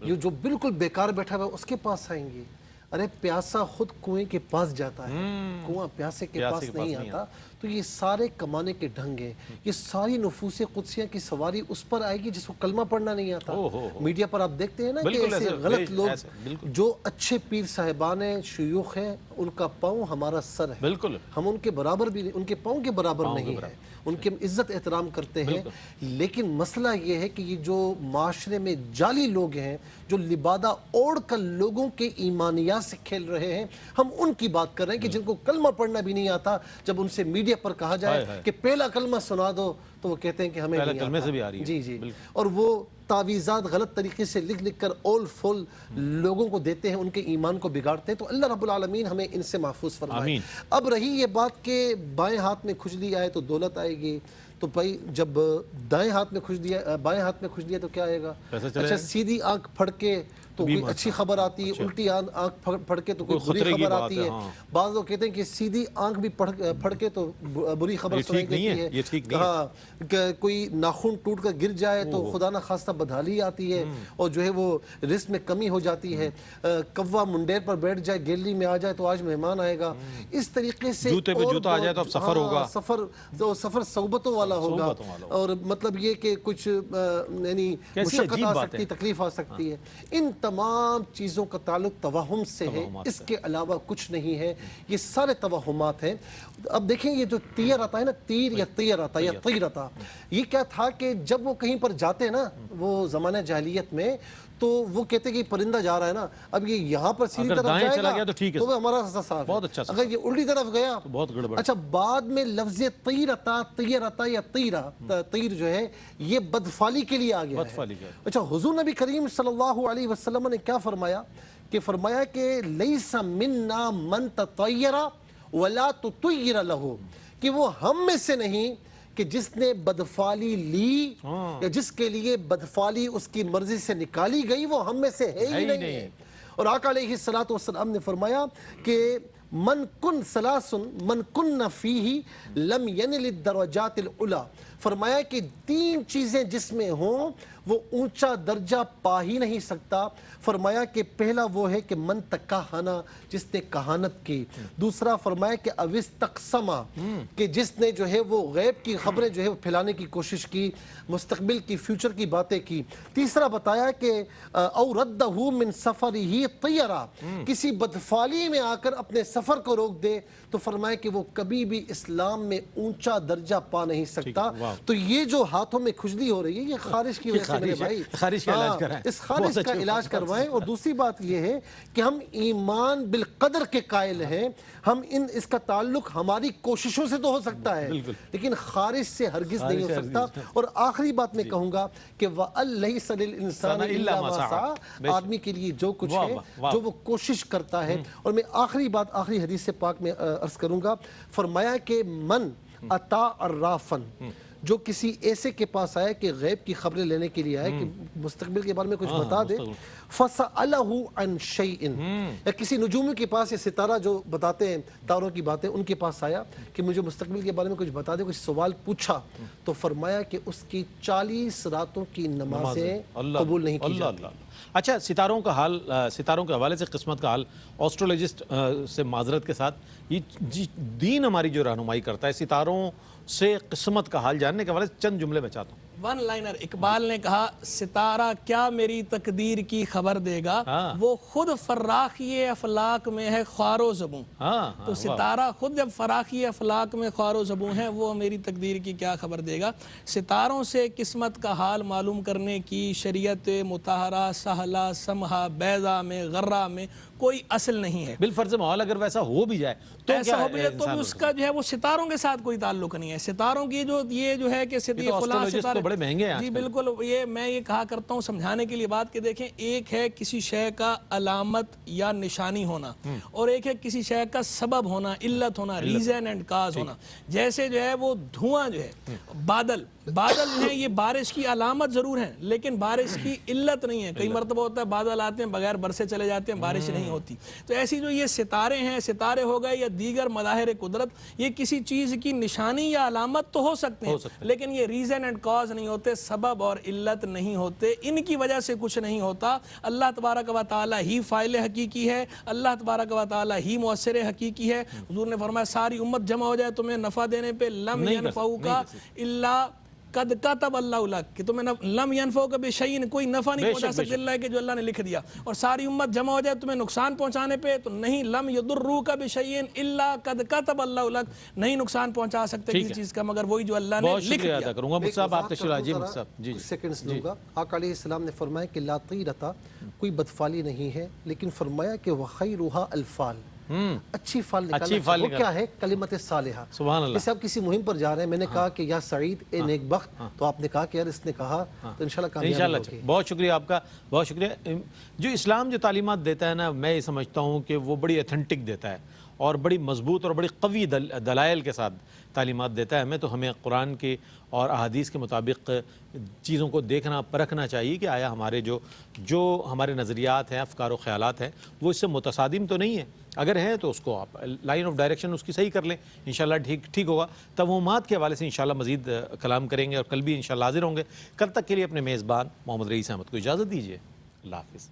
یہ جو بالکل بیکار بیٹھا ہوا ہے اس کے پاس آئیں گے؟ ارے پیاسا خود کنویں کے پاس جاتا ہے, کنواں پیاسے کے پاس نہیں آتا. تو یہ سارے کمانے کے ڈھنگ ہیں, یہ ساری نفوس قدسیہ کی سواری اس پر آئے گی جس کو کلمہ پڑھنا نہیں آتا. میڈیا پر آپ دیکھتے ہیں نا کہ ایسے غلط لوگ جو اچھے پیر صاحبان ہیں, شیوخ ہیں, ان کا پاؤں ہمارا سر ہے, ہم ان کے برابر بھی نہیں, ان کے پاؤں کے برابر نہیں ہے, ان کی عزت احترام کرتے ہیں. لیکن مسئلہ یہ ہے کہ یہ جو معاشرے میں جعلی لوگ ہیں, جو لبادہ اوڑھ کر لوگوں کے ایمانیات سے کھیل رہے ہیں, ہم ان کی بات کر رہے ہیں کہ جن کو کلمہ پڑھنا بھی نہیں آتا. جب ان سے میڈیا پر کہا جائے کہ پہلا کلمہ سنا دو تو وہ کہتے ہیں کہ ہمیں نہیں آتا. جی, اور وہ تعویذات غلط طریقے سے لکھ کر اول فل لوگوں کو دیتے ہیں, ان کے ایمان کو بگاڑتے ہیں. تو اللہ رب العالمین ہمیں ان سے محفوظ فرمائے. اب رہی یہ بات کہ بائیں ہاتھ میں کھجلی آئے تو دولت آئے گی, تو بھائی جب دائیں ہاتھ میں کھجلی بائیں ہاتھ میں کھجلی ہے تو کیا آئے گا؟ اچھا, سیدھی آنکھ پھڑ کے تو کوئی اچھی خبر آتی ہے، الٹی آنکھ پھڑ کے تو کوئی بری خبر آتی ہے، بعض لوگ کہتے ہیں کہ سیدھی آنکھ بھی پھڑ کے تو بری خبر سنائی دیتی ہے، ہاں کوئی ناخن ٹوٹ کر گر جائے تو خدا نہ خواستہ بدحالی آتی ہے اور جو ہے وہ رزق میں کمی ہو جاتی ہے، کوا منڈیر پر بیٹھ جائے گیلری میں آ جائے تو آج مہمان آئے گا، اس طریقے سے جوتے پہ جوتا آ جائے تو اب سفر ہوگا، سفر صحبتوں والا ہوگا، اور مطلب یہ کہ کچھ یعنی مشقت آ سکتی، تکلیف آ سکتی ہے، ان تمام چیزوں کا تعلق توہم سے ہے، اس کے علاوہ کچھ نہیں ہے، یہ سارے توہمات ہیں۔ اب دیکھیں یہ جو تیر آتا ہے نا، تیر یا طیر آتا یا طیر آتا، یہ کیا تھا کہ جب وہ کہیں پر جاتے نا وہ زمانہ جاہلیت میں تو وہ کہتے کہ پرندہ جا رہا ہے نا، اب یہ یہاں پر سیدھی طرف جائے گا تو وہ ہمارا صاف ہے، اگر یہ الٹی طرف گیا تو بہت گڑبڑ۔ اچھا بعد میں لفظ طیرتا یا طیر جو ہے یہ بدفعلی کے لیے آ گیا ہے۔ اچھا حضور نبی کریم صلی اللہ علیہ وسلم نے کیا فرمایا کہ لیس منا من تطیر ولا تطیر لہ، کہ وہ ہم میں سے نہیں کہ جس نے بدفعلی لی یا جس کے لیے بدفعلی اس کی مرضی سے نکالی گئی وہ ہم میں سے ہے ہی نہیں ہے۔ اور آقا علیہ الصلوۃ والسلام نے فرمایا کہ من کن ثلاث من کن فیہ لم ینل الدرجات العلی، فرمایا کہ 3 چیزیں جس میں ہوں وہ اونچا درجہ پا ہی نہیں سکتا۔ فرمایا کہ پہلا وہ ہے کہ من تکہنا، جس نے کہانت کی، دوسرا فرمایا کہ اوستقسما، کہ جس نے جو ہے وہ غیب کی خبریں جو ہے وہ پھیلانے کی کوشش کی، مستقبل کی فیوچر کی باتیں کی، تیسرا بتایا کہ او ردہ من سفرہ طیرا، کسی بدفعلی میں آ کر اپنے سفر کو روک دے تو فرمایا کہ وہ کبھی بھی اسلام میں اونچا درجہ پا نہیں سکتا۔ تو یہ جو ہاتھوں میں کھجلی ہو رہی ہے یہ خارش کی وجہ سے میرے بھائی، خارش کا علاج کرائیں، اس خارش کا علاج کروائیں۔ اور دوسری بات یہ ہے کہ ہم ایمان بالقدر کے قائل ہیں، ہم اس کا تعلق ہماری کوششوں سے تو ہو سکتا ہے لیکن خارش سے ہرگز نہیں ہو سکتا۔ اور آخری بات میں کہوں گا کہ وَأَلَّيْسَ لِلْإِنسَانِ إِلَّا مَا سَعَى، آدمی کے لیے جو کچھ ہے جو وہ کوشش کرتا ہے۔ اور میں آخری حدیث پاک میں عرض کروں گا، فرمایا کہ من اتا عرافن، جو کسی ایسے کے پاس آئے کہ غیب کی خبریں لینے کے لیے آئے کہ مستقبل کے بارے میں کچھ بتا دے، فَسَأَلَهُ عَنْ شَيْءٍ، یا کسی نجوم کے پاس یا ستارہ جو بتاتے ہیں تاروں کی باتیں ان کے پاس آیا کہ مجھے مستقبل کے بارے میں کچھ بتا دے، کچھ سوال پوچھا، تو فرمایا کہ اس کی 40 راتوں کی نمازیں قبول نہیں کی جاتی۔ اچھا ستاروں کا حال، ستاروں کے حوالے سے قسمت کا حال، آسٹرولوجسٹ سے معذرت کے ساتھ، یہ دین ہماری جو رہنمائی کرتا ہے ستاروں سے قسمت کا حال جاننے کے حوالے سے چند جملے میں چاہتا ہوں۔ ون لائنر اقبال نے کہا ستارہ کیا میری تقدیر کی خبر دے گا، وہ خود فراخی افلاک میں ہے خوار و زبوں۔ تو ستارہ خود جب فراخی افلاک میں خوار و زبوں ہے وہ میری تقدیر کی کیا خبر دے گا۔ ستاروں سے قسمت کا حال معلوم کرنے کی شریعت مطہرہ سہلہ سمحہ بیضہ میں غرہ میں کوئی اصل نہیں ہے۔ بالفرض محال اگر ویسا ہو بھی جائے تو ایسا ہو بھی جائے تو اس کا جو ہے وہ ستاروں کے ساتھ کوئی تعلق نہیں ہے۔ ستاروں کی یہ جو ہے کہ فلاں ستارے بڑے مہنگے ہیں، جی بالکل، میں یہ کہا کرتا ہوں سمجھانے کے لیے بات کہ دیکھیں، ایک ہے کسی شے کا علامت یا نشانی ہونا اور ایک ہے کسی شے کا سبب ہونا، علت ہونا، ریزن اینڈ کاز ہونا۔ جیسے جو ہے وہ دھواں جو ہے، بادل جو ہے یہ بارش کی علامت ضرور ہیں لیکن بارش کی علت نہیں ہے۔ کئی مرتبہ ہوتا ہے بادل آتے ہیں بغیر برسے چلے جاتے ہیں، بارش نہیں ہوتی۔ تو ایسی جو یہ ستارے ہیں، ستارے ہو گئے یا دیگر مظاہر قدرت، یہ کسی چیز کی نشانی یا علامت تو ہو سکتے ہیں لیکن یہ ریزن اینڈ کاز نہیں ہوتے، سبب اور علت نہیں ہوتے، ان کی وجہ سے کچھ نہیں ہوتا۔ اللہ تبارک و تعالی ہی فاعل حقیقی ہے، اللہ تبارک و تعالی ہی مؤثر حقیقی ہے۔ حضور نے فرمایا ساری امت جمع ہو جائے تمہیں نفع دینے پہ لم ينفعوک الا قد کتب اللہ لک، کہ تمہیں لم ينفعوک بشیء، کوئی نفع نہیں پہنچا سکتے اللہ کہ جو اللہ نے لکھ دیا۔ اور ساری امت جمع ہو جائے تمہیں نقصان پہنچانے پہ تو نہیں، لم يضروک بشیء الا قد کتب اللہ لک، نہیں نقصان پہنچا سکتے کسی چیز کا مگر وہی جو اللہ نے لکھ دیا۔ بہت شکریہ ادا کروں گا مفتی صاحب، آپ تشریف لائیے مفتی صاحب۔ جی سیکنڈز دوں گا۔ آقا علیہ السلام نے فرمایا کہ لا طیرۃ، کوئی بدفعلی نہیں ہے، لیکن فرمایا کہ وخیرھا الفال، اچھی فال نکالنا۔ وہ کیا ہے؟ کلمت صالحہ۔ سبحان اللہ۔ جیسے آپ کسی مہم پر جا رہے ہیں، میں نے کہا کہ یا سعید اے نیک بخت، تو آپ نے کہا کہ یار اس نے کہا تو انشاءاللہ کامیابی ہوگی۔ بہت شکریہ آپ کا، بہت شکریہ۔ جو اسلام جو تعلیمات دیتا ہے نا، میں یہ سمجھتا ہوں کہ وہ بڑی ایتھنٹک دیتا ہے اور بڑی مضبوط اور بڑی قوی دلائل کے ساتھ تعلیمات دیتا ہے ہمیں، تو ہمیں قرآن کے اور احادیث کے مطابق چیزوں کو دیکھنا پرکھنا چاہیے کہ آیا ہمارے جو ہمارے نظریات ہیں، افکار و خیالات ہیں، وہ اس سے متصادم تو نہیں ہیں۔ اگر ہیں تو اس کو آپ لائن آف ڈائریکشن اس کی صحیح کر لیں، انشاءاللہ ٹھیک ہوگا۔ توہمات کے حوالے سے انشاءاللہ مزید کلام کریں گے اور کل بھی انشاءاللہ حاضر ہوں گے۔ کل تک کے لیے اپنے میزبان محمد رئیس احمد کو اجازت دیجیے۔ اللہ حافظ۔